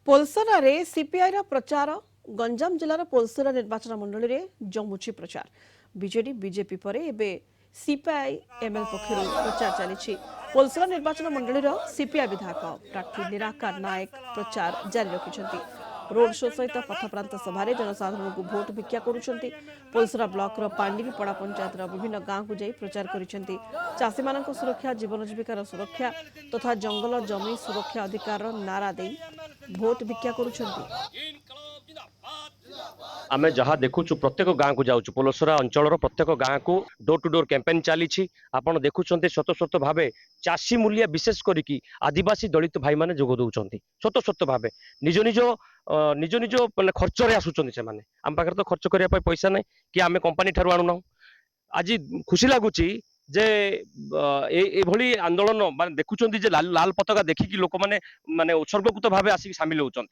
पोलसरारे CPI रा प्रचार गंजाम जिलार पोलसरा निर्वाचन मंडली रे जमुची प्रचार बीजेडी बीजेपी परे एबे सीपीआई एमएल पक्षरु प्रचार चली पोलसरा निर्वाचन मंडली रो सीपीआई विधायक प्रार्थी निराकार नायक प्रचार जारी रखिछंती रोड शो सहित पथप्रांत सभा जनसाधारण को भोट भिक्षा करुछंती पोलसरा ब्लॉक रो पांडीपड़ा पंचायत रो विभिन्न गांव को जाई प्रचार करिछंती चाषी मानक सुरक्षा जीवन जीविकार सुरक्षा तथा जंगल जमी सुरक्षा अधिकार नारा दे भोट भिक्षा करुछंती। आमे जहाँ देखुचु प्रत्येक गाँव को जाऊँ पोलसरा अंचल प्रत्येक गाँव को डोर टू डोर कैंपेन चली आपड़ देखुं शत शत भाव चाषी मूल्य विशेष करी आदिवासी दलित भाई मैंने जोग दौरान शत शत भाव निज निज निज निज माने खर्च आसुच्च आम पाखे तो खर्च करने पैसा ना कि आम कंपानी ठार आणुना आज खुशी लगुच जे एभली आंदोलन माने देखुं लाल लाल पताका देखिकी लोक मैंने माने उत्सर्गीकृत भाव आसिक सामिल होती।